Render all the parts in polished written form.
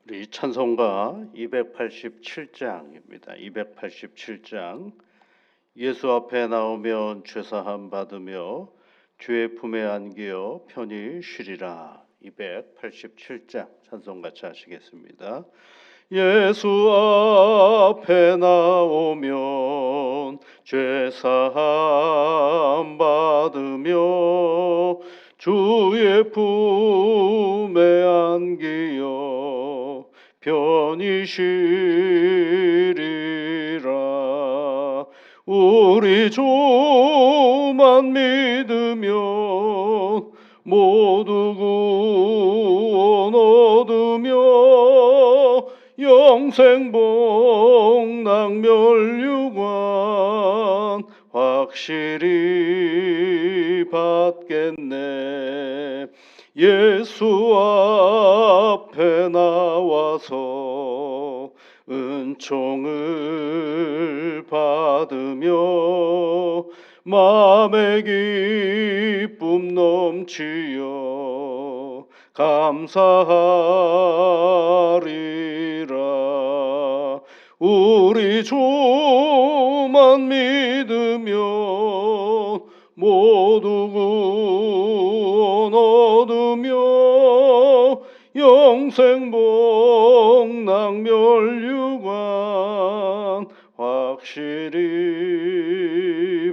우리 찬송가 287장입니다. 287장. 예수 앞에 나오면 죄사함 받으며 주의 품에 안기어 편히 쉬리라. 287장 찬송 같이 하시겠습니다. 예수 앞에 나오면 죄사함 받으며 주의 품에 안기어 편히 쉬리라. 우리 주만 믿으면 모두 구원 얻으며 영생 복락 멸류관 확실히 받겠네. 예수 앞에 나와서 은총을 받으며 마음의 기쁨 넘치어 감사하리라. 우리 주만 믿으면 모두 구원 얻으며 영생 복락 멸류관 확실히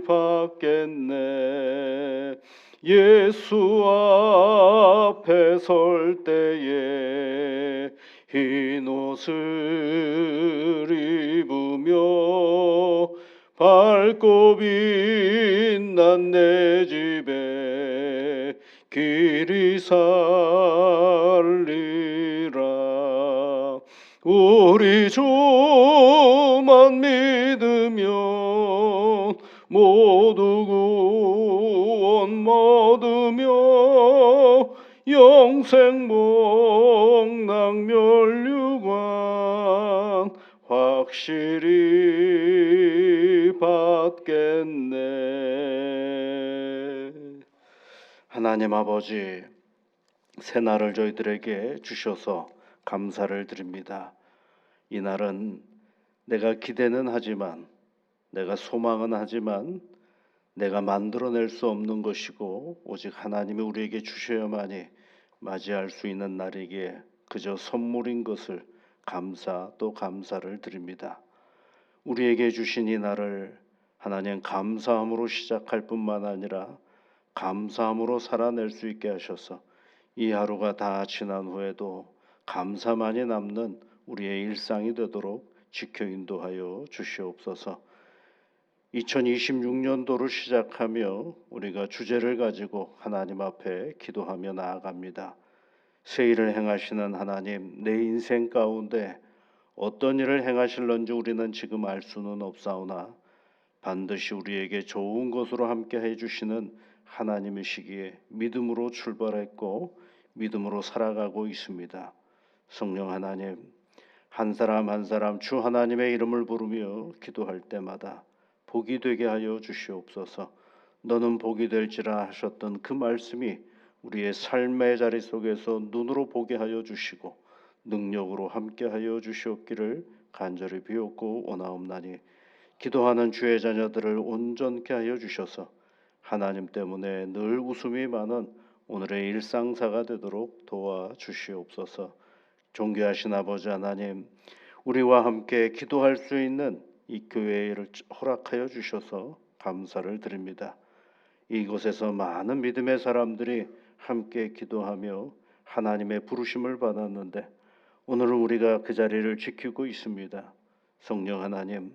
받겠네. 예수 앞에 설 때에 흰 옷을 입으며 밝고 빛난 내 집에 길이 살리라. 우리 주만 믿으면 모두 구원 얻으며 영생 복락 멸류관 확실히 받겠네. 하나님 아버지, 새날을 저희들에게 주셔서 감사를 드립니다. 이 날은 내가 기대는 하지만, 내가 소망은 하지만 내가 만들어낼 수 없는 것이고 오직 하나님이 우리에게 주셔야만이 맞이할 수 있는 날이기에 그저 선물인 것을 감사 또 감사를 드립니다. 우리에게 주신 이 날을 하나님 감사함으로 시작할 뿐만 아니라 감사함으로 살아낼 수 있게 하셔서 이 하루가 다 지난 후에도 감사만이 남는 우리의 일상이 되도록 지켜 인도하여 주시옵소서. 2026년도를 시작하며 우리가 주제를 가지고 하나님 앞에 기도하며 나아갑니다. 새 일을 행하시는 하나님, 내 인생 가운데 어떤 일을 행하실런지 우리는 지금 알 수는 없사오나 반드시 우리에게 좋은 것으로 함께 해주시는 하나님이시기에 믿음으로 출발했고 믿음으로 살아가고 있습니다. 성령 하나님, 한 사람 한 사람 주 하나님의 이름을 부르며 기도할 때마다 복이 되게 하여 주시옵소서. 너는 복이 될지라 하셨던 그 말씀이 우리의 삶의 자리 속에서 눈으로 보게 하여 주시고 능력으로 함께 하여 주시옵기를 간절히 비옵고 원하옵나니 기도하는 주의 자녀들을 온전케 하여 주셔서 하나님 때문에 늘 웃음이 많은 오늘의 일상사가 되도록 도와주시옵소서. 존귀하신 아버지 하나님, 우리와 함께 기도할 수 있는 이 교회를 허락하여 주셔서 감사를 드립니다. 이곳에서 많은 믿음의 사람들이 함께 기도하며 하나님의 부르심을 받았는데 오늘은 우리가 그 자리를 지키고 있습니다. 성령 하나님,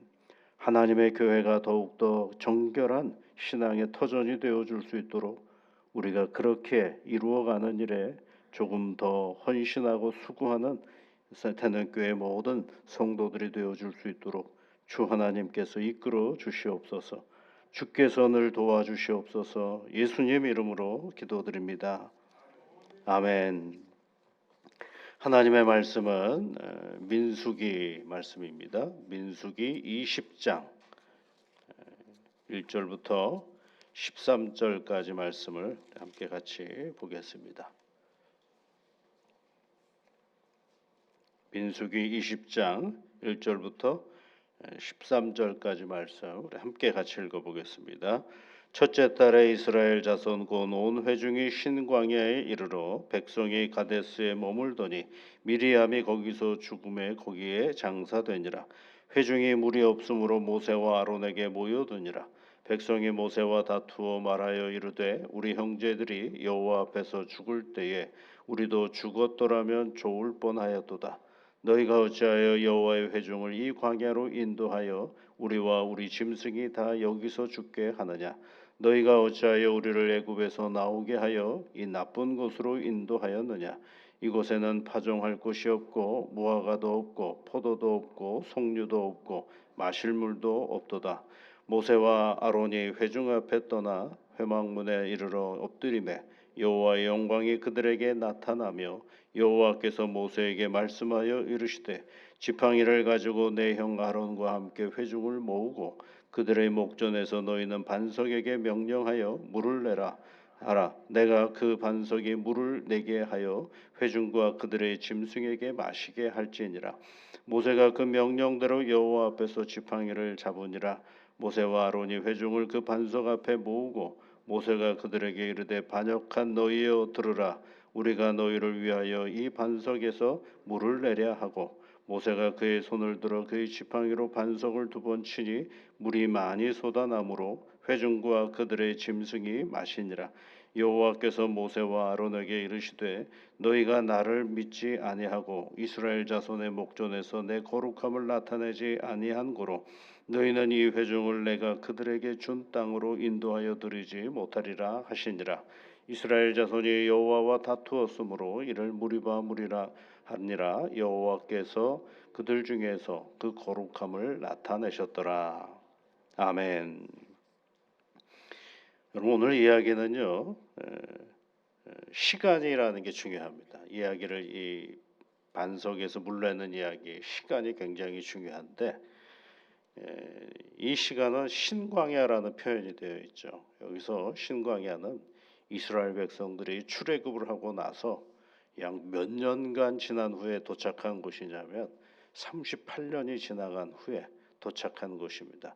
하나님의 교회가 더욱더 정결한 신앙의 터전이 되어줄 수 있도록 우리가 그렇게 이루어가는 일에 조금 더 헌신하고 수고하는 새태는교회 모든 성도들이 되어줄 수 있도록 주 하나님께서 이끌어 주시옵소서. 주께서 늘 도와주시옵소서. 예수님 이름으로 기도드립니다. 아멘. 하나님의 말씀은 민수기 말씀입니다. 민수기 20장 1절부터 13절까지 말씀을 함께 같이 보겠습니다. 민수기 20장 1절부터 13절까지 말씀 우리 함께 같이 읽어보겠습니다. 첫째 달에 이스라엘 자손 곧 온 회중이 신광야에 이르러 백성이 가데스에 머물더니 미리암이 거기서 죽음에 거기에 장사되니라. 회중이 물이 없으므로 모세와 아론에게 모여드니라. 백성이 모세와 다투어 말하여 이르되 우리 형제들이 여호와 앞에서 죽을 때에 우리도 죽었더라면 좋을 뻔하였도다. 너희가 어찌하여 여호와의 회중을 이 광야로 인도하여 우리와 우리 짐승이 다 여기서 죽게 하느냐? 너희가 어찌하여 우리를 애굽에서 나오게 하여 이 나쁜 곳으로 인도하였느냐? 이곳에는 파종할 곳이 없고 무화과도 없고 포도도 없고 송류도 없고 마실 물도 없도다. 모세와 아론이 회중 앞에 떠나 회막문에 이르러 엎드리매 여호와의 영광이 그들에게 나타나며 여호와께서 모세에게 말씀하여 이르시되 지팡이를 가지고 내 형 아론과 함께 회중을 모으고 그들의 목전에서 너희는 반석에게 명령하여 물을 내라 하라. 내가 그 반석이 물을 내게 하여 회중과 그들의 짐승에게 마시게 할지니라. 모세가 그 명령대로 여호와 앞에서 지팡이를 잡으니라. 모세와 아론이 회중을 그 반석 앞에 모으고 모세가 그들에게 이르되 반역한 너희여 들으라. 우리가 너희를 위하여 이 반석에서 물을 내려 하고 모세가 그의 손을 들어 그의 지팡이로 반석을 두 번 치니 물이 많이 솟아나므로 회중과 그들의 짐승이 마시니라. 여호와께서 모세와 아론에게 이르시되 너희가 나를 믿지 아니하고 이스라엘 자손의 목전에서 내 거룩함을 나타내지 아니한 고로 너희는 이 회중을 내가 그들에게 준 땅으로 인도하여 드리지 못하리라 하시니라. 이스라엘 자손이 여호와와 다투었으므로 이를 무리바 무리라 하니라. 여호와께서 그들 중에서 그 거룩함을 나타내셨더라. 아멘. 여러분 오늘 이야기는요 시간이라는 게 중요합니다. 이야기를 이 반석에서 물내는 이야기 시간이 굉장히 중요한데 이 시간은 신광야라는 표현이 되어 있죠. 여기서 신광야는 이스라엘 백성들이 출애굽을 하고 나서 약 몇 년간 지난 후에 도착한 곳이냐면 38년이 지나간 후에 도착한 곳입니다.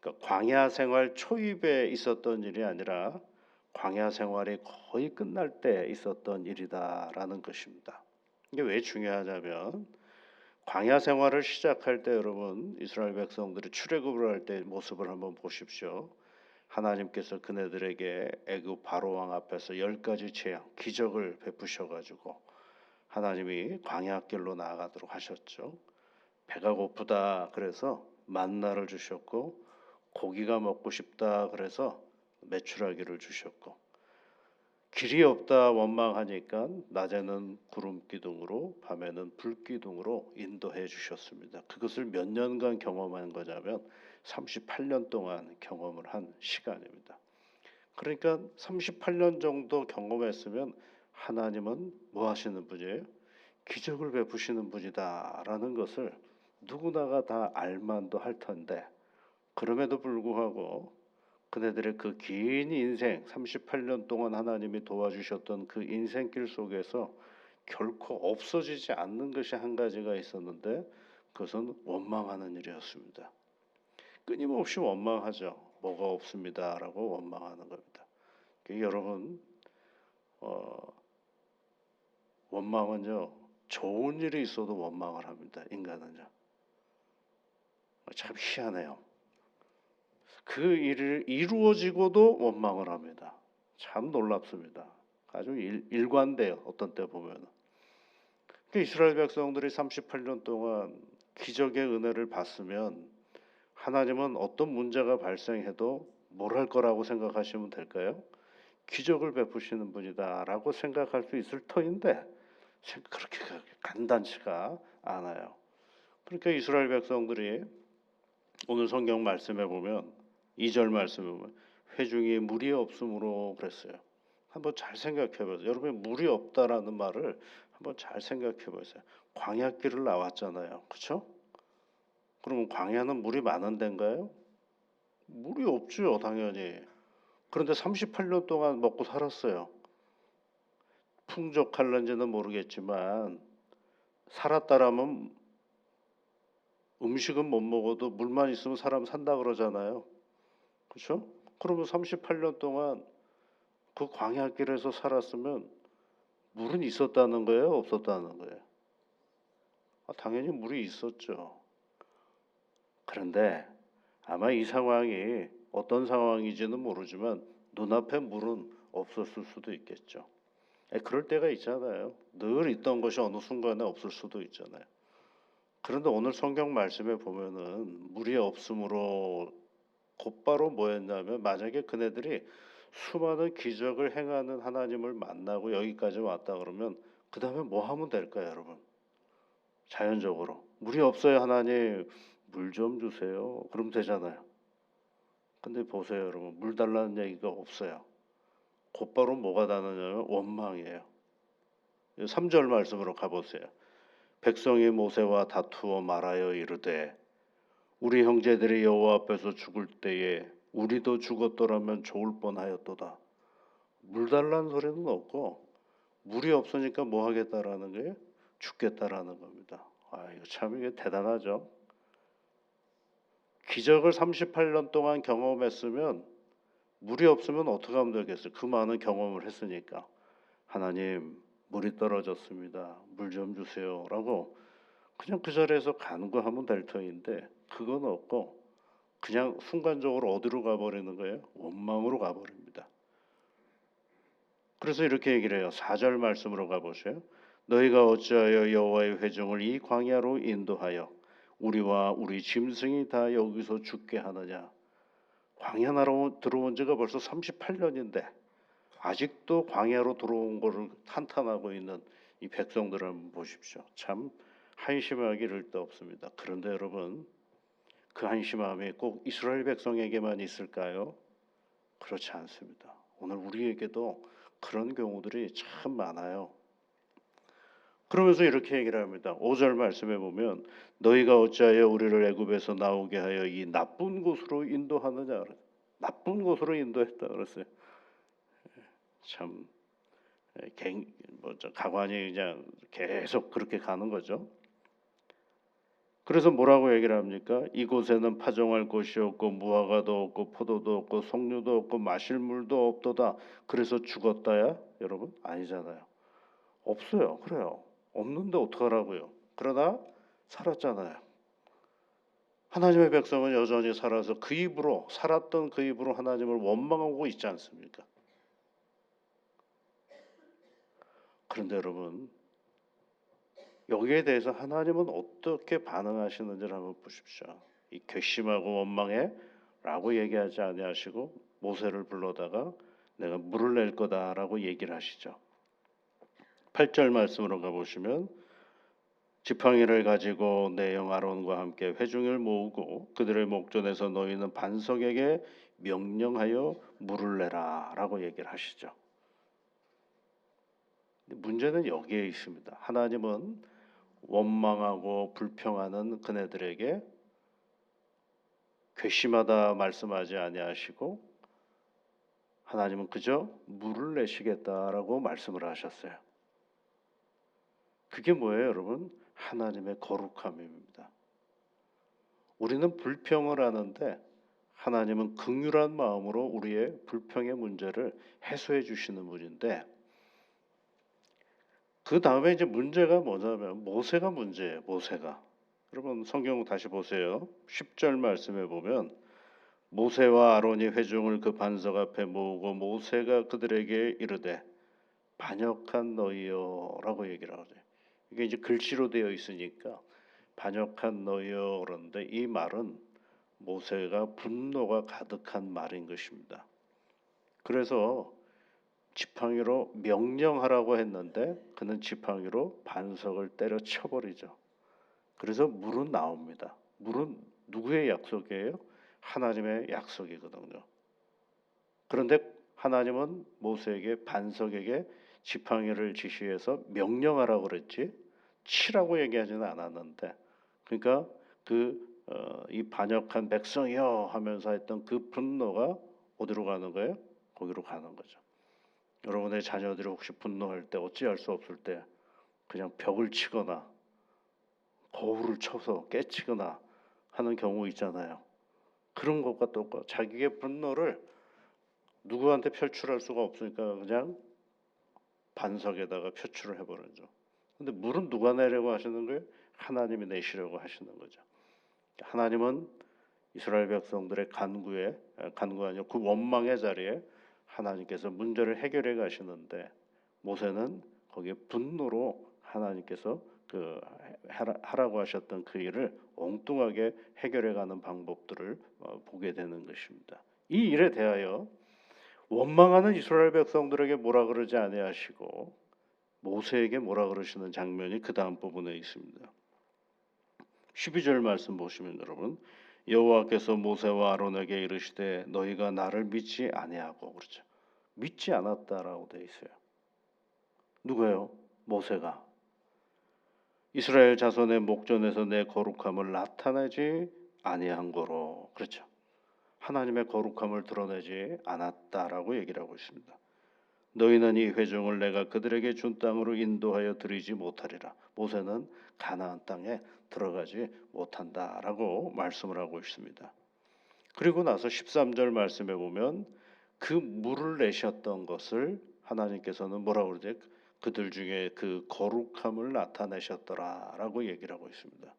그러니까 광야 생활 초입에 있었던 일이 아니라 광야 생활이 거의 끝날 때 있었던 일이다라는 것입니다. 이게 왜 중요하냐면 광야 생활을 시작할 때 여러분 이스라엘 백성들이 출애굽을 할 때 모습을 한번 보십시오. 하나님께서 그네들에게 애굽 바로 왕 앞에서 10가지 재앙 기적을 베푸셔 가지고 하나님이 광야길로 나아가도록 하셨죠. 배가 고프다 그래서 만나를 주셨고 고기가 먹고 싶다 그래서 메추라기를 주셨고 길이 없다 원망하니까 낮에는 구름 기둥으로 밤에는 불 기둥으로 인도해 주셨습니다. 그것을 몇 년간 경험한 거냐면 38년 동안 경험을 한 시간입니다. 그러니까 38년 정도 경험했으면 하나님은 뭐 하시는 분이에요? 기적을 베푸시는 분이다라는 것을 누구나가 다 알만도 할 텐데 그럼에도 불구하고 그네들의 그 긴 인생 38년 동안 하나님이 도와주셨던 그 인생길 속에서 결코 없어지지 않는 것이 한 가지가 있었는데 그것은 원망하는 일이었습니다. 끊임없이 원망하죠. 뭐가 없습니다라고 원망하는 겁니다. 여러분 원망은요 좋은 일이 있어도 원망을 합니다. 인간은요. 참 희한해요. 그 일을 이루어지고도 원망을 합니다. 참 놀랍습니다. 아주 일관돼요. 어떤 때 보면. 이스라엘 백성들이 38년 동안 기적의 은혜를 받으면 하나님은 어떤 문제가 발생해도 뭘 할 거라고 생각하시면 될까요? 기적을 베푸시는 분이다라고 생각할 수 있을 터인데 그렇게 간단치가 않아요. 그러니까 이스라엘 백성들이 오늘 성경 말씀에 보면 2절 말씀에 보면 회중이 물이 없으므로 그랬어요. 한번 잘 생각해 보세요. 여러분 물이 없다라는 말을 한번 잘 생각해 보세요. 광야길을 나왔잖아요. 그렇죠? 그러면 광야는 물이 많은 데인가요? 물이 없죠, 당연히. 그런데 38년 동안 먹고 살았어요. 풍족할는지는 모르겠지만 살았다라면 음식은 못 먹어도 물만 있으면 사람 산다 그러잖아요. 그렇죠? 그러면 38년 동안 그 광야길에서 살았으면 물은 있었다는 거예요, 없었다는 거예요? 당연히 물이 있었죠. 그런데 아마 이 상황이 어떤 상황인지는 모르지만 눈앞에 물은 없었을 수도 있겠죠. 그럴 때가 있잖아요. 늘 있던 것이 어느 순간에 없을 수도 있잖아요. 그런데 오늘 성경 말씀에 보면은 물이 없으므로 곧바로 뭐였냐면, 만약에 그네들이 수많은 기적을 행하는 하나님을 만나고 여기까지 왔다 그러면 그 다음에 뭐 하면 될까요, 여러분? 자연적으로 물이 없어요, 하나님 물 좀 주세요, 그럼 되잖아요. 근데 보세요, 여러분, 물 달라는 얘기가 없어요. 곧바로 뭐가 나느냐면 원망이에요. 3절 말씀으로 가보세요. 백성이 모세와 다투어 말하여 이르되 우리 형제들이 여호와 앞에서 죽을 때에 우리도 죽었더라면 좋을 뻔하였도다. 물 달라는 소리는 없고 물이 없으니까 뭐 하겠다라는 거예요? 죽겠다라는 겁니다. 이거 참 이게 대단하죠. 기적을 38년 동안 경험했으면 물이 없으면 어떻게 하면 되겠어요? 그 많은 경험을 했으니까. 하나님, 물이 떨어졌습니다, 물 좀 주세요라고 그냥 그 자리에서 간구하면 될 터인데 그건 없고 그냥 순간적으로 어디로 가버리는 거예요? 원망으로 가버립니다. 그래서 이렇게 얘기를 해요. 4절 말씀으로 가보세요. 너희가 어찌하여 여호와의 회중을 이 광야로 인도하여 우리와 우리 짐승이 다 여기서 죽게 하느냐. 광야 나라 들어온 지가 벌써 38년인데 아직도 광야로 들어온 것을 한탄하고 있는 이 백성들을 한번 보십시오. 참 한심하기 이를 데 없습니다. 그런데 여러분, 그 한심함이 꼭 이스라엘 백성에게만 있을까요? 그렇지 않습니다. 오늘 우리에게도 그런 경우들이 참 많아요. 그러면서 이렇게 얘기를 합니다. 5절 말씀에 보면 너희가 어찌하여 우리를 애굽에서 나오게 하여 이 나쁜 곳으로 인도하느냐. 나쁜 곳으로 인도했다 그랬어요. 참 가관이 그냥 계속 그렇게 가는 거죠. 그래서 뭐라고 얘기를 합니까? 이곳에는 파종할 곳이 없고 무화과도 없고 포도도 없고 석류도 없고 마실 물도 없도다. 그래서 죽었다야? 여러분, 아니잖아요. 없어요. 그래요. 없는데 어떡하라고요? 그러나 살았잖아요. 하나님의 백성은 여전히 살아서 그 입으로, 살았던 그 입으로 하나님을 원망하고 있지 않습니까? 그런데 여러분, 여기에 대해서 하나님은 어떻게 반응하시는지를 한번 보십시오. 이 괘씸하고 원망해 라고 얘기하지 아니하시고 모세를 불러다가 내가 물을 낼 거다라고 얘기를 하시죠. 8절 말씀으로 가보시면 지팡이를 가지고 내 형 아론과 함께 회중을 모으고 그들의 목전에서 너희는 반석에게 명령하여 물을 내라 라고 얘기를 하시죠. 문제는 여기에 있습니다. 하나님은 원망하고 불평하는 그네들에게 괘씸하다 말씀하지 아니하시고 하나님은 그저 물을 내시겠다라고 말씀을 하셨어요. 그게 뭐예요, 여러분? 하나님의 거룩함입니다. 우리는 불평을 하는데 하나님은 긍휼한 마음으로 우리의 불평의 문제를 해소해 주시는 분인데, 그 다음에 이제 문제가 뭐냐면 모세가 문제예요. 모세가. 여러분 성경 다시 보세요. 10절 말씀에 보면 모세와 아론이 회중을 그 반석 앞에 모으고 모세가 그들에게 이르되 반역한 너희여라고 얘기를 하죠. 이게 이제 글씨로 되어 있으니까 반역한 너희여 그러는데 이 말은 모세가 분노가 가득한 말인 것입니다. 그래서 지팡이로 명령하라고 했는데 그는 지팡이로 반석을 때려쳐 버리죠. 그래서 물은 나옵니다. 물은 누구의 약속이에요? 하나님의 약속이거든요. 그런데 하나님은 모세에게 반석에게 지팡이를 지시해서 명령하라고 그랬지 치라고 얘기하지는 않았는데, 그러니까 이 반역한 백성이여 하면서 했던 그 분노가 어디로 가는 거예요? 거기로 가는 거죠. 여러분의 자녀들이 혹시 분노할 때 어찌할 수 없을 때 그냥 벽을 치거나 거울을 쳐서 깨치거나 하는 경우 있잖아요. 그런 것과 똑같고 자기의 분노를 누구한테 표출할 수가 없으니까 그냥 반석에다가 표출을 해버리죠. 근데 물은 누가 내려고 하시는 거예요? 하나님이 내시려고 하시는 거죠. 하나님은 이스라엘 백성들의 간구 아니요 그 원망의 자리에 하나님께서 문제를 해결해 가시는데 모세는 거기에 분노로 하나님께서 하라고 하셨던 그 일을 엉뚱하게 해결해가는 방법들을 보게 되는 것입니다. 이 일에 대하여 원망하는 이스라엘 백성들에게 뭐라 그러지 아니하시고 모세에게 뭐라 그러시는 장면이 그 다음 부분에 있습니다. 12절 말씀 보시면 여러분 여호와께서 모세와 아론에게 이르시되 너희가 나를 믿지 아니하고 그렇죠. 믿지 않았다라고 돼 있어요. 누구예요? 모세가. 이스라엘 자손의 목전에서 내 거룩함을 나타내지 아니한 거로 그렇죠. 하나님의 거룩함을 드러내지 않았다라고 얘기를 하고 있습니다. 너희는 이 회중을 내가 그들에게 준 땅으로 인도하여 드리지 못하리라. 모세는 가나안 땅에 들어가지 못한다라고 말씀을 하고 있습니다. 그리고 나서 13절 말씀에 보면 그 물을 내셨던 것을 하나님께서는 뭐라고 그러죠? 그들 중에 그 거룩함을 나타내셨더라라고 얘기를 하고 있습니다.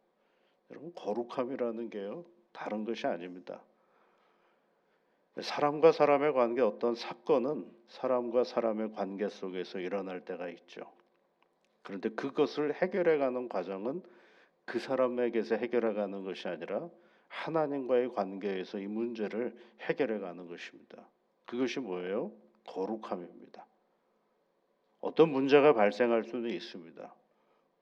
여러분 거룩함이라는 게요 다른 것이 아닙니다. 사람과 사람의 관계 어떤 사건은 사람과 사람의 관계 속에서 일어날 때가 있죠. 그런데 그것을 해결해가는 과정은 그 사람에게서 해결해가는 것이 아니라 하나님과의 관계에서 이 문제를 해결해가는 것입니다. 그것이 뭐예요? 거룩함입니다. 어떤 문제가 발생할 수는 있습니다.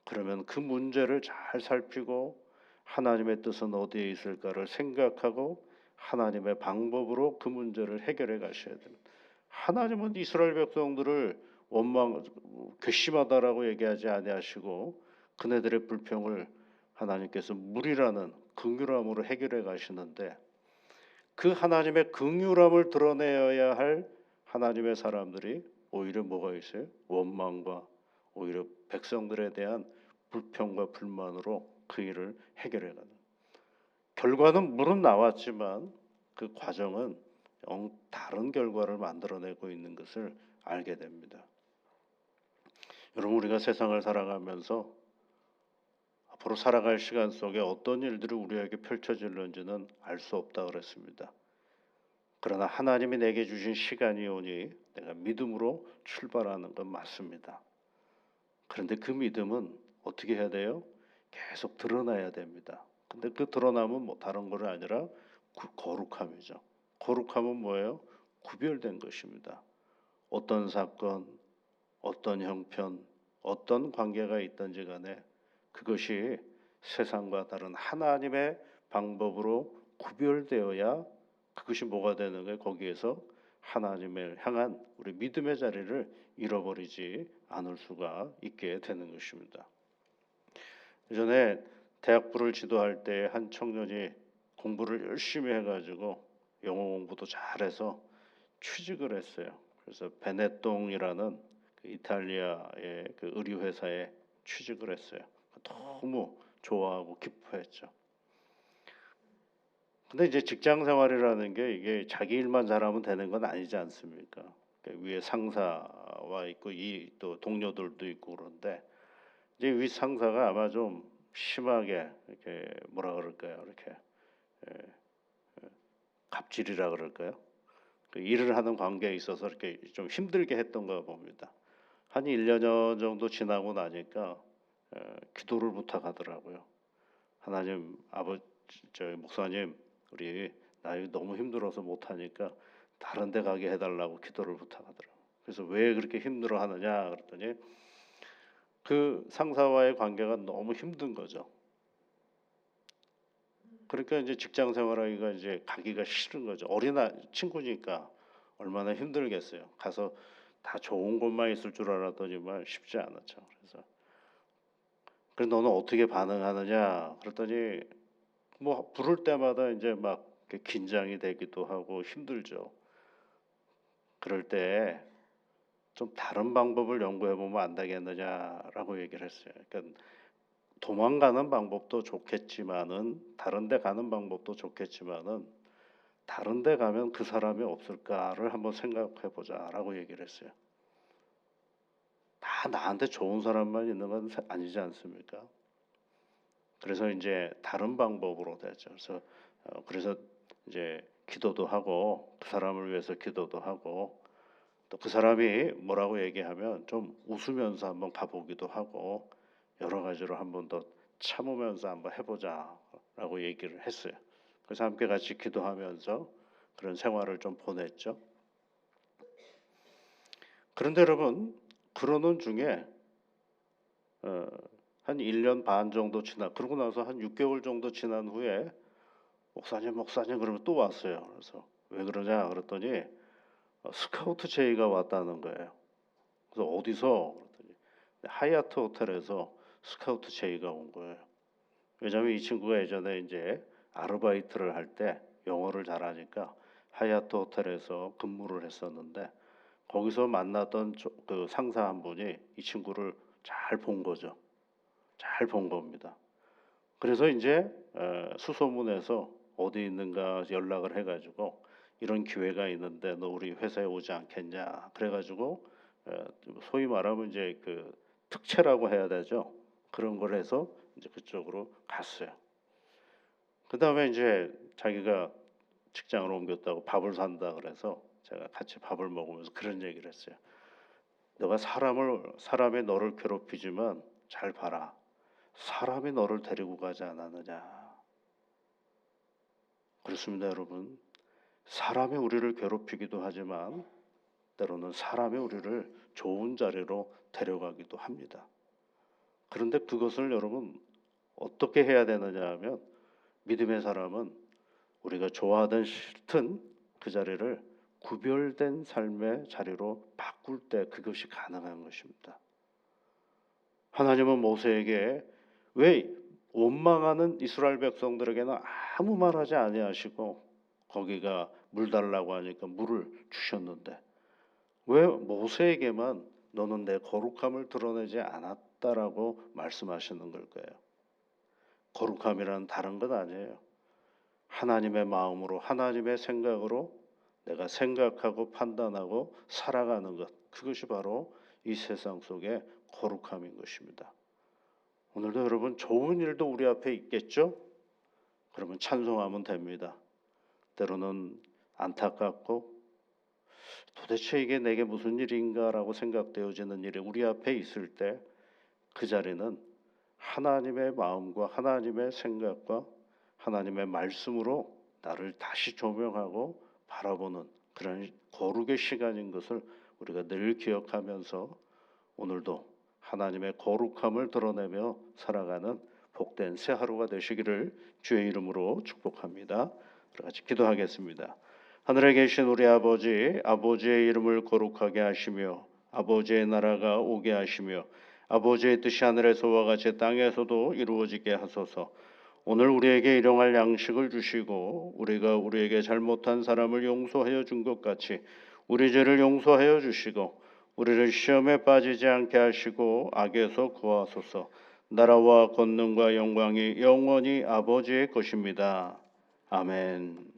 그러면 그 문제를 잘 살피고 하나님의 뜻은 어디에 있을까를 생각하고 하나님의 방법으로 그 문제를 해결해 가셔야 됩니다. 하나님은 이스라엘 백성들을 괘씸하다라고 얘기하지 아니하시고 그네들의 불평을 하나님께서 물이라는 긍휼함으로 해결해 가시는데 그 하나님의 긍휼함을 드러내어야 할 하나님의 사람들이 오히려 뭐가 있어요? 원망과 오히려 백성들에 대한 불평과 불만으로 그 일을 해결해가는 결과는 물은 나왔지만 그 과정은 다른 결과를 만들어내고 있는 것을 알게 됩니다. 여러분 우리가 세상을 살아가면서 앞으로 살아갈 시간 속에 어떤 일들이 우리에게 펼쳐질는지는 알 수 없다 그랬습니다. 그러나 하나님이 내게 주신 시간이 오니 내가 믿음으로 출발하는 건 맞습니다. 그런데 그 믿음은 어떻게 해야 돼요? 계속 드러나야 됩니다. 근데 그 드러남은 뭐 다른 것이 아니라 거룩함이죠. 거룩함은 뭐예요? 구별된 것입니다. 어떤 사건, 어떤 형편, 어떤 관계가 있든지 간에 그것이 세상과 다른 하나님의 방법으로 구별되어야 그것이 뭐가 되는 거예요? 거기에서 하나님을 향한 우리 믿음의 자리를 잃어버리지 않을 수가 있게 되는 것입니다. 예전에 대학부를 지도할 때 한 청년이 공부를 열심히 해가지고 영어 공부도 잘해서 취직을 했어요. 그래서 베네똥이라는 그 이탈리아의 그 의류 회사에 취직을 했어요. 너무 좋아하고 기뻐했죠. 근데 이제 직장 생활이라는 게 이게 자기 일만 잘하면 되는 건 아니지 않습니까? 그러니까 위에 상사와 있고 이 또 동료들도 있고 그런데 이제 위 상사가 아마 좀 심하게 이렇게 뭐라 그럴까요? 이렇게 갑질이라 그럴까요? 그 일을 하는 관계에 있어서 이렇게 좀 힘들게 했던 거 봅니다. 한 1년 정도 지나고 나니까 기도를 부탁하더라고요. 하나님 목사님 우리 나 너무 힘들어서 못하니까 다른 데 가게 해달라고 기도를 부탁하더라고요. 그래서 왜 그렇게 힘들어 하느냐 그랬더니 그 상사와의 관계가 너무 힘든 거죠. 그러니까 이제 직장 생활하기가 이제 가기가 싫은 거죠. 친구니까 얼마나 힘들겠어요. 가서 다 좋은 것만 있을 줄 알았더니만 쉽지 않았죠. 그래서 너는 어떻게 반응하느냐 그랬더니 뭐 부를 때마다 이제 막 긴장이 되기도 하고 힘들죠. 그럴 때 좀 다른 방법을 연구해 보면 안 되겠느냐라고 얘기를 했어요. 그러니까 도망가는 방법도 좋겠지만은 다른 데 가는 방법도 좋겠지만은 다른 데 가면 그 사람이 없을까를 한번 생각해 보자라고 얘기를 했어요. 다 나한테 좋은 사람만 있는 건 아니지 않습니까? 그래서 이제 다른 방법으로 되죠. 그래서 이제 기도도 하고 그 사람을 위해서 기도도 하고 또 그 사람이 뭐라고 얘기하면 좀 웃으면서 한번 가보기도 하고 여러 가지로 한번 더 참으면서 한번 해보자라고 얘기를 했어요. 그래서 함께 같이 기도하면서 그런 생활을 좀 보냈죠. 그런데 여러분 그러는 중에 한 1년 반 정도 그러고 나서 한 6개월 정도 지난 후에 목사님 그러면 또 왔어요. 그래서 왜 그러냐 그랬더니 스카우트 제의가 왔다는 거예요. 그래서 어디서 그랬더니 하얏트 호텔에서 스카우트 제의가 온 거예요. 왜냐하면 이 친구가 예전에 이제 아르바이트를 할 때 영어를 잘하니까 하얏트 호텔에서 근무를 했었는데 거기서 만났던 그 상사 한 분이 이 친구를 잘 본 거죠. 잘 본 겁니다. 그래서 이제 수소문해서 어디 있는가 연락을 해가지고 이런 기회가 있는데 너 우리 회사에 오지 않겠냐 그래가지고 소위 말하면 이제 그 특채라고 해야 되죠. 그런 걸 해서 이제 그쪽으로 갔어요. 그 다음에 이제 자기가 직장을 옮겼다고 밥을 산다 그래서 제가 같이 밥을 먹으면서 그런 얘기를 했어요. 너가 사람이 너를 괴롭히지만 잘 봐라. 사람이 너를 데리고 가지 않았느냐. 그렇습니다, 여러분. 사람이 우리를 괴롭히기도 하지만 때로는 사람이 우리를 좋은 자리로 데려가기도 합니다. 그런데 그것을 여러분 어떻게 해야 되느냐 하면 믿음의 사람은 우리가 좋아하든 싫든 그 자리를 구별된 삶의 자리로 바꿀 때 그것이 가능한 것입니다. 하나님은 모세에게 왜 원망하는 이스라엘 백성들에게는 아무 말하지 아니하시고 거기가 물 달라고 하니까 물을 주셨는데 왜 모세에게만 너는 내 거룩함을 드러내지 않았다라고 말씀하시는 걸까요? 거룩함이란 다른 것 아니에요. 하나님의 마음으로 하나님의 생각으로 내가 생각하고 판단하고 살아가는 것 그것이 바로 이 세상 속의 거룩함인 것입니다. 오늘도 여러분 좋은 일도 우리 앞에 있겠죠? 그러면 찬송하면 됩니다. 때로는 안타깝고 도대체 이게 내게 무슨 일인가라고 생각되어지는 일이 우리 앞에 있을 때 그 자리는 하나님의 마음과 하나님의 생각과 하나님의 말씀으로 나를 다시 조명하고 바라보는 그런 거룩의 시간인 것을 우리가 늘 기억하면서 오늘도 하나님의 거룩함을 드러내며 살아가는 복된 새 하루가 되시기를 주의 이름으로 축복합니다. 같이 기도하겠습니다. 하늘에 계신 우리 아버지, 아버지의 이름을 거룩하게 하시며 아버지의 나라가 오게 하시며 아버지의 뜻이 하늘에서와 같이 땅에서도 이루어지게 하소서. 오늘 우리에게 일용할 양식을 주시고 우리가 우리에게 잘못한 사람을 용서하여 준 것 같이 우리 죄를 용서하여 주시고 우리를 시험에 빠지지 않게 하시고 악에서 구하소서. 나라와 권능과 영광이 영원히 아버지의 것입니다. 아멘.